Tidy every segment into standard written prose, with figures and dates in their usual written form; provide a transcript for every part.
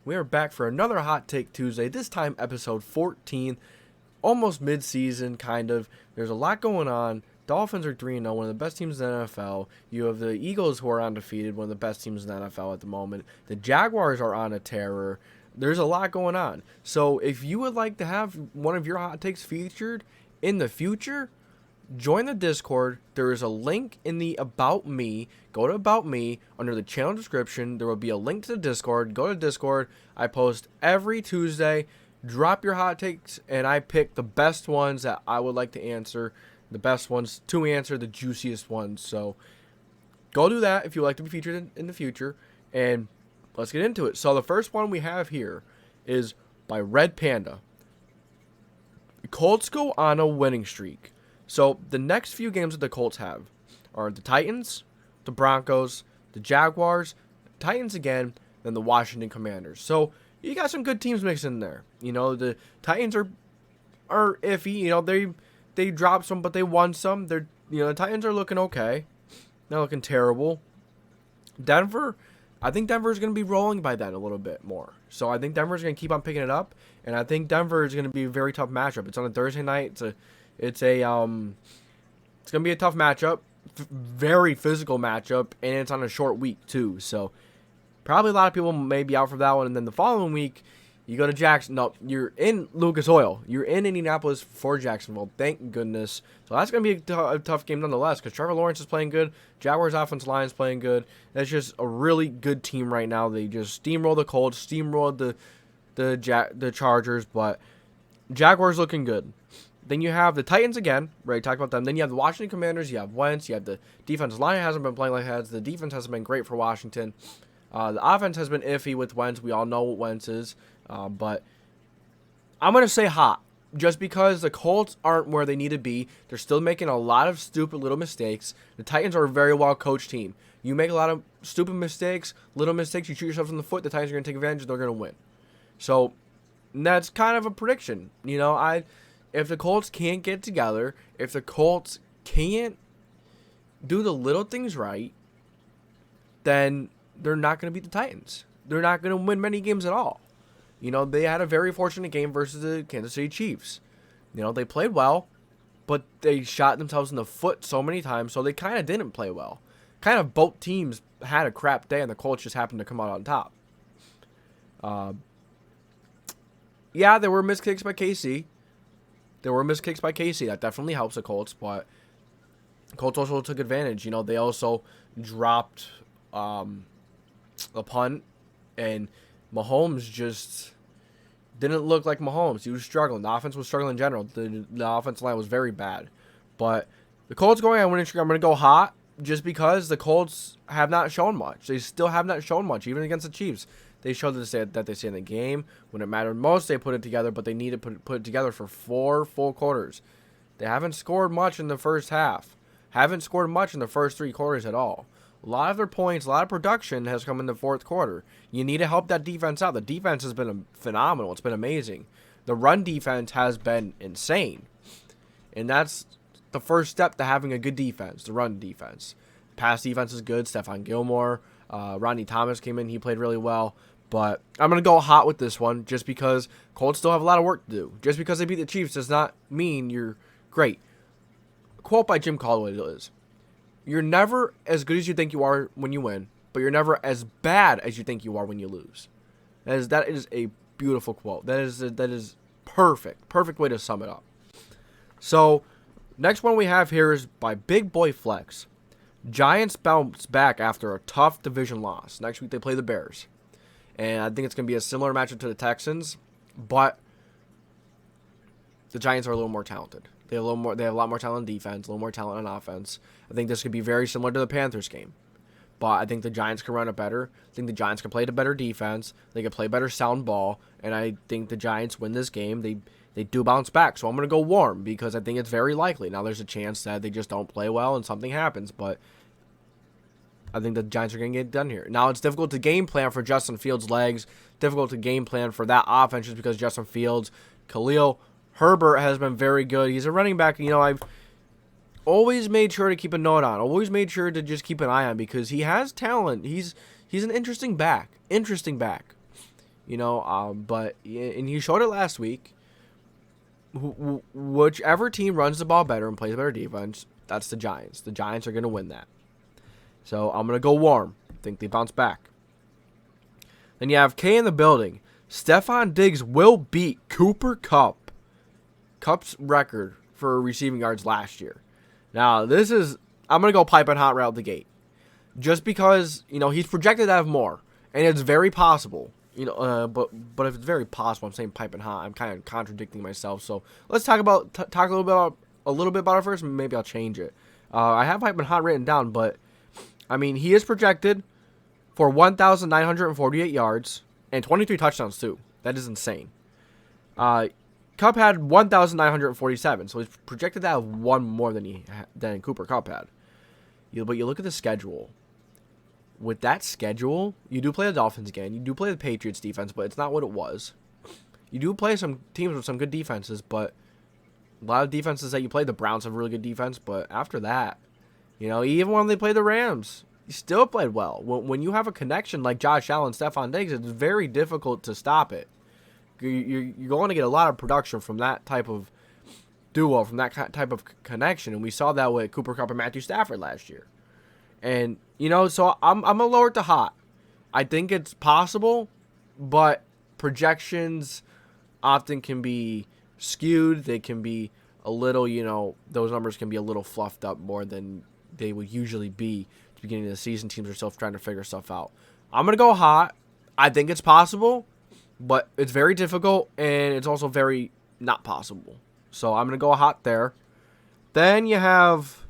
We are back for another Hot Take Tuesday, this time episode 14, almost mid-season, kind of. There's a lot going on. Dolphins are 3-0, one of the best teams in the NFL. You have the Eagles, who are undefeated, one of the best teams in the NFL at the moment. The Jaguars are on a terror. There's a lot going on. So if you would like to have one of your hot takes featured in the future, join the Discord. There is a link in the About Me. Go to About Me. Under the channel description, there will be a link to the Discord. Go to Discord. I post every Tuesday. Drop your hot takes, and I pick the best ones that I would like to answer. The best ones to answer, the juiciest ones. So go do that if you would like to be featured in the future. And let's get into it. So the first one we have here is by Red Panda. The Colts go on a winning streak. So the next few games that the Colts have are the Titans, the Broncos, the Jaguars, Titans again, then the Washington Commanders. So you got some good teams mixed in there. You know, the Titans are iffy. You know, they dropped some, but they won some. The Titans are looking okay. Not looking terrible. Denver, I think Denver is going to be rolling by then a little bit more. So I think Denver is going to keep on picking it up, and I think Denver is going to be a very tough matchup. It's on a Thursday night. It's going to be a tough matchup, very physical matchup, and it's on a short week too. So probably a lot of people may be out for that one. And then the following week, you go to Jackson. No, you're in Lucas Oil. You're in Indianapolis for Jacksonville. Thank goodness. So that's going to be a tough game nonetheless, because Trevor Lawrence is playing good. Jaguars offensive line is playing good. That's just a really good team right now. They just steamroll the Colts, steamrolled the Chargers, but Jaguars looking good. Then you have the Titans again, right? Talk about them. Then you have the Washington Commanders. You have Wentz. You have the defensive line hasn't been playing like it has. The defense hasn't been great for Washington. The offense has been iffy with Wentz. We all know what Wentz is. But I'm going to say hot. Just because the Colts aren't where they need to be. They're still making a lot of stupid little mistakes. The Titans are a very well-coached team. You make a lot of stupid mistakes, little mistakes, you shoot yourself in the foot, the Titans are going to take advantage, they're going to win. So that's kind of a prediction. You know, if the Colts can't get together, if the Colts can't do the little things right, then they're not going to beat the Titans. They're not going to win many games at all. You know, they had a very fortunate game versus the Kansas City Chiefs. You know, they played well, but they shot themselves in the foot so many times, so they kind of didn't play well. Kind of both teams had a crap day, and the Colts just happened to come out on top. Yeah, there were missed kicks by KC. That definitely helps the Colts, but the Colts also took advantage. You know, they also dropped a punt, and Mahomes just didn't look like Mahomes. He was struggling. The offense was struggling in general. The offensive line was very bad. But the Colts going on winning streak, I'm going to go hot just because the Colts have not shown much. They still have not shown much, even against the Chiefs. They showed that they stayed in the game. When it mattered most, they put it together, but they need to put it together for 4 full quarters. They haven't scored much in the first half. Haven't scored much in the first 3 quarters at all. A lot of their points, a lot of production has come in the fourth quarter. You need to help that defense out. The defense has been phenomenal. It's been amazing. The run defense has been insane. And that's the first step to having a good defense, the run defense. Pass defense is good. Stephon Gilmore, Rodney Thomas came in. He played really well. But I'm going to go hot with this one just because Colts still have a lot of work to do. Just because they beat the Chiefs does not mean you're great. A quote by Jim Caldwell is, "You're never as good as you think you are when you win, but you're never as bad as you think you are when you lose." That is a beautiful quote. That is perfect. Perfect way to sum it up. So, next one we have here is by Big Boy Flex. Giants bounce back after a tough division loss. Next week they play the Bears. And I think it's going to be a similar matchup to the Texans, but the Giants are a little more talented. They have a lot more talent on defense, a little more talent on offense. I think this could be very similar to the Panthers game. But I think the Giants can run it better. I think the Giants can play the better defense. They can play better sound ball. And I think the Giants win this game. They do bounce back. So I'm going to go warm because I think it's very likely. Now there's a chance that they just don't play well and something happens. But I think the Giants are going to get it done here. Now, it's difficult to game plan for Justin Fields' legs. Difficult to game plan for that offense just because Justin Fields, Khalil Herbert has been very good. He's a running back, you know, I've always made sure to keep a note on. Always made sure to just keep an eye on because he has talent. He's an interesting back. And he showed it last week. Whichever team runs the ball better and plays better defense, that's the Giants. The Giants are going to win that. So I'm going to go warm. I think they bounce back. Then you have K in the building. Stefon Diggs will beat Cooper Kupps' record for receiving yards last year. Now, I'm going to go piping hot right out the gate. Just because, he's projected to have more. And it's very possible. But if it's very possible, I'm saying piping hot. I'm kind of contradicting myself. So let's talk a little bit about it first. Maybe I'll change it. I have piping hot written down, but he is projected for 1,948 yards and 23 touchdowns too. That is insane. Kupp had 1,947, so he's projected to have one more than Cooper Kupp had. But you look at the schedule. With that schedule, you do play the Dolphins again. You do play the Patriots defense, but it's not what it was. You do play some teams with some good defenses, but a lot of defenses that you play, the Browns have really good defense, but after that, even when they play the Rams, you still played well. When you have a connection like Josh Allen, Stefon Diggs, it's very difficult to stop it. You're going to get a lot of production from that type of duo, from that type of connection, and we saw that with Cooper Kupp and Matthew Stafford last year. And, so I'm going to lower it to hot. I think it's possible, but projections often can be skewed. They can be a little, those numbers can be a little fluffed up more than they would usually be at the beginning of the season. Teams are still trying to figure stuff out. I'm going to go hot. I think it's possible, but it's very difficult, and it's also very not possible. So I'm going to go hot there. Then you have...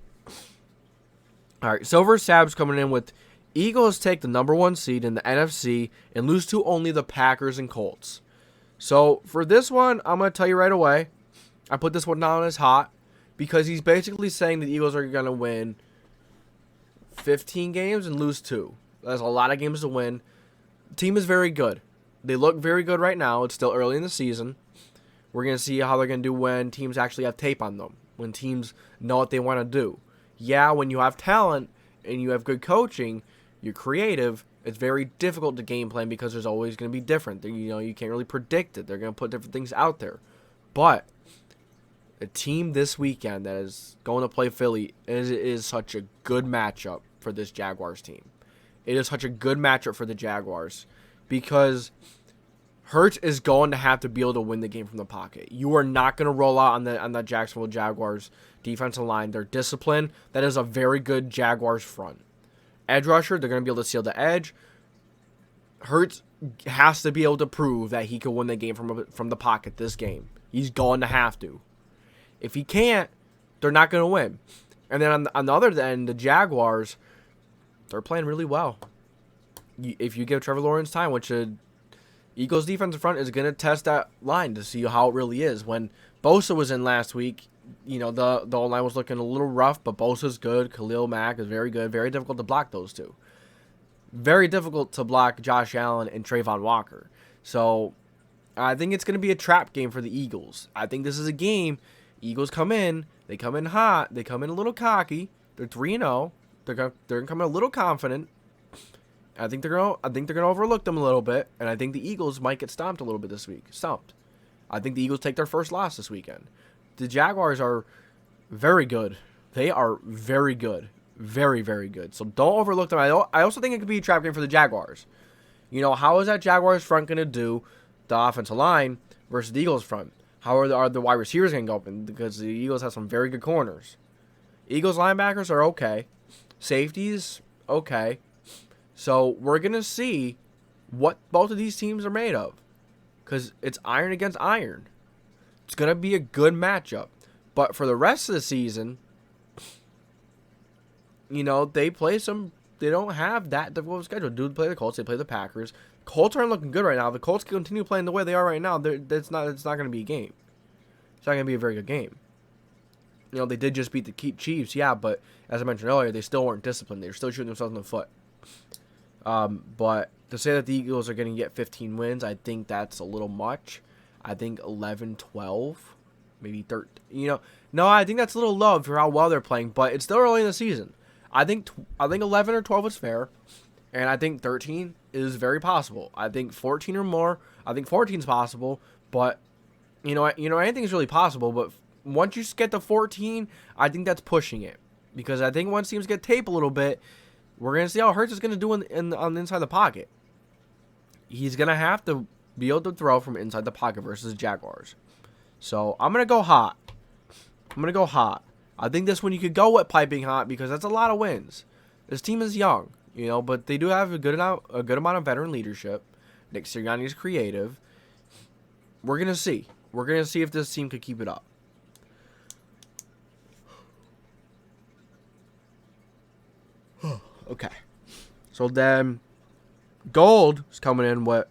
All right, Silver Sabs coming in with Eagles take the number 1 seed in the NFC and lose to only the Packers and Colts. So for this one, I'm going to tell you right away, I put this one down as hot because he's basically saying the Eagles are going to win 15 games and lose 2. That's a lot of games to win. The team is very good. They look very good right now. It's still early in the season. We're going to see how they're going to do when teams actually have tape on them, when teams know what they want to do. Yeah, when you have talent and you have good coaching, you're creative, it's very difficult to game plan because there's always going to be different. You can't really predict it. They're going to put different things out there. But a team this weekend that is going to play Philly is such a good matchup for this Jaguars team. It is such a good matchup for the Jaguars because Hurts is going to have to be able to win the game from the pocket. You are not going to roll out on the Jacksonville Jaguars defensive line. They're disciplined. That is a very good Jaguars front. Edge rusher, they're going to be able to seal the edge. Hurts has to be able to prove that he can win the game from the pocket this game. He's going to have to. If he can't, they're not going to win. And then on the other end, the Jaguars, they're playing really well. If you give Trevor Lawrence time, which Eagles defensive front is going to test that line to see how it really is. When Bosa was in last week, the O-line was looking a little rough, but Bosa's good. Khalil Mack is very good. Very difficult to block those two. Very difficult to block Josh Allen and Trayvon Walker. So I think it's going to be a trap game for the Eagles. I think this is a game. Eagles come in. They come in hot. They come in a little cocky. They're 3-0. They're going to come in a little confident. I think they're gonna overlook them a little bit, and I think the Eagles might get stomped a little bit this week. Stumped. I think the Eagles take their first loss this weekend. The Jaguars are very good. They are very good, very very good. So don't overlook them. I also think it could be a trap game for the Jaguars. How is that Jaguars front gonna do the offensive line versus the Eagles front? How are the wide receivers gonna go open? Because the Eagles have some very good corners. Eagles linebackers are okay. Safeties okay. So we're going to see what both of these teams are made of. Because it's iron against iron. It's going to be a good matchup. But for the rest of the season, they don't have that difficult of a schedule. Do play the Colts, they play the Packers. Colts aren't looking good right now. The Colts continue playing the way they are right now. It's not going to be a game. It's not going to be a very good game. They did just beat the Chiefs, yeah, but as I mentioned earlier, they still weren't disciplined. They were still shooting themselves in the foot. But to say that the Eagles are going to get 15 wins, I think that's a little much. I think 11, 12, maybe 13. No, I think that's a little low for how well they're playing, but it's still early in the season. I think 11 or 12 is fair, and I think 13 is very possible. I think 14 or more. I think 14 is possible, but anything is really possible. But once you get to 14, I think that's pushing it, because I think once teams get tape a little bit, we're gonna see how Hurts is gonna do on the inside of the pocket. He's gonna have to be able to throw from inside the pocket versus the Jaguars. So I'm gonna go hot. I think this one you could go with piping hot, because that's a lot of wins. This team is young, but they do have a good amount of veteran leadership. Nick Sirianni is creative. We're gonna see. We're gonna see if this team could keep it up. Okay. So then, gold is coming in with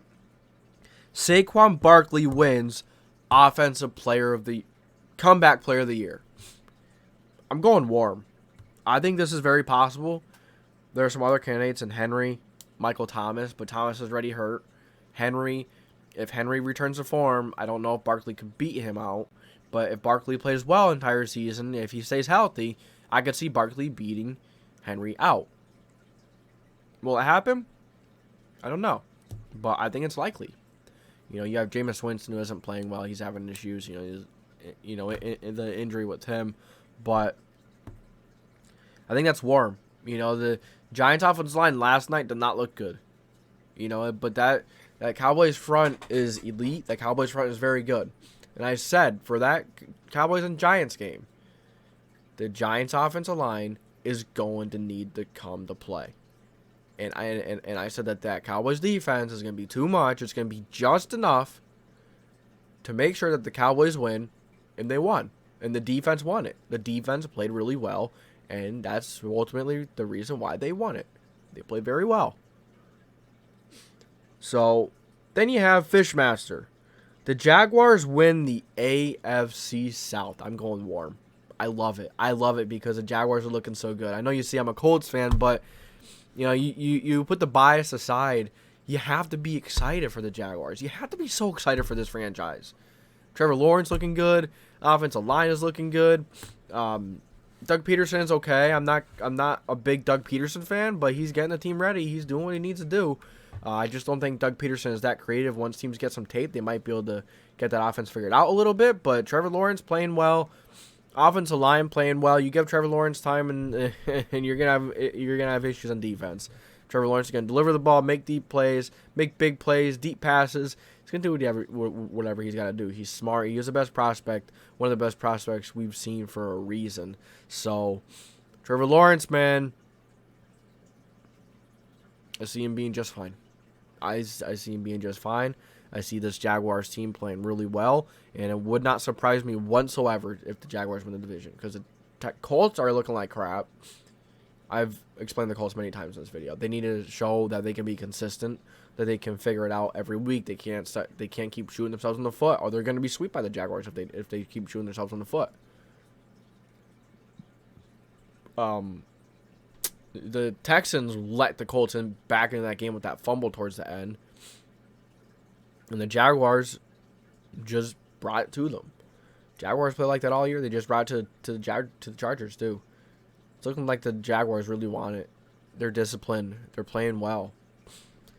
Saquon Barkley wins Comeback Player of the Year. I'm going warm. I think this is very possible. There are some other candidates in Henry, Michael Thomas, but Thomas is already hurt. If Henry returns to form, I don't know if Barkley could beat him out. But if Barkley plays well entire season, if he stays healthy, I could see Barkley beating Henry out. Will it happen? I don't know. But I think it's likely. You have Jameis Winston, who isn't playing well. He's having issues. The injury with him. But I think that's warm. The Giants' offensive line last night did not look good. But that Cowboys front is elite. That Cowboys front is very good. And I said, for that Cowboys and Giants game, the Giants' offensive line is going to need to come to play. And I said that Cowboys defense is going to be too much. It's going to be just enough to make sure that the Cowboys win, and they won. And the defense won it. The defense played really well, and that's ultimately the reason why they won it. They played very well. So, then you have Fishmaster. The Jaguars win the AFC South. I'm going warm. I love it. I love it because the Jaguars are looking so good. I know you see I'm a Colts fan, but you put the bias aside. You have to be excited for the Jaguars. You have to be so excited for this franchise. Trevor Lawrence looking good. Offensive line is looking good. Doug Peterson is okay. I'm not a big Doug Peterson fan, but he's getting the team ready. He's doing what he needs to do. I just don't think Doug Peterson is that creative. Once teams get some tape, they might be able to get that offense figured out a little bit. But Trevor Lawrence playing well, offensive line playing well. You give Trevor Lawrence time, and you're gonna have issues on defense. Trevor Lawrence is gonna deliver the ball, make deep plays, make big plays, deep passes. He's gonna do whatever he's got to do. He's smart. He is the best prospect, one of the best prospects we've seen for a reason. So, Trevor Lawrence, man, I see him being just fine. I see him being just fine. I see this Jaguars team playing really well, and it would not surprise me whatsoever if the Jaguars win the division, because the Colts are looking like crap. I've explained the Colts many times in this video. They need to show that they can be consistent, that they can figure it out every week. They can't keep shooting themselves in the foot, or they're going to be swept by the Jaguars if they keep shooting themselves in the foot. The Texans let the Colts in back into that game with that fumble towards the end. And the Jaguars just brought it to them. Jaguars play like that all year. They just brought it to the Chargers too. It's looking like the Jaguars really want it. They're disciplined. They're playing well.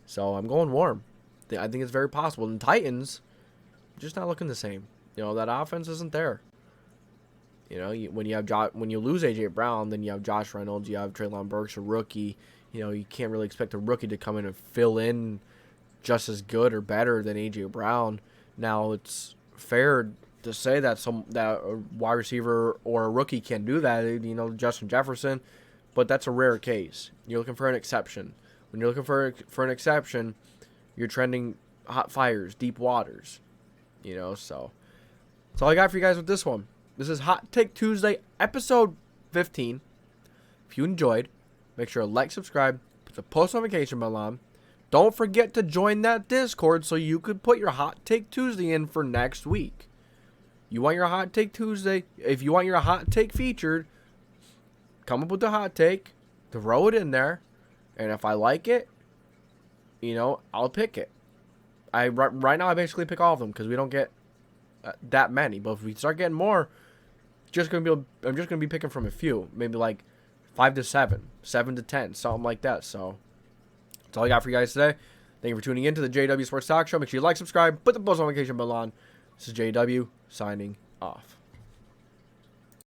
So I'm going warm. I think it's very possible. And the Titans, just not looking the same. That offense isn't there. When you lose A.J. Brown, then you have Josh Reynolds, you have Treylon Burks, a rookie. You can't really expect a rookie to come in and fill in just as good or better than A.J. Brown. Now, it's fair to say that a wide receiver or a rookie can do that, Justin Jefferson, but that's a rare case. You're looking for an exception. When you're looking for an exception, you're trending hot fires, deep waters, so that's all I got for you guys with this one. This is Hot Take Tuesday, episode 15. If you enjoyed, make sure to like, subscribe, put the post notification bell on. Don't forget to join that Discord so you could put your Hot Take Tuesday in for next week. You want your Hot Take Tuesday? If you want your Hot Take featured, come up with the hot take, throw it in there, and if I like it, I'll pick it. Right now I basically pick all of them because we don't get that many. But if we start getting more, I'm just gonna be picking from a few, maybe like 5 to 7, 7 to 10, something like that. So That's all I got for you guys today. Thank you for tuning in to the JDW Sports Talk Show. Make sure you like, subscribe, put the post notification bell on. This is JW signing off.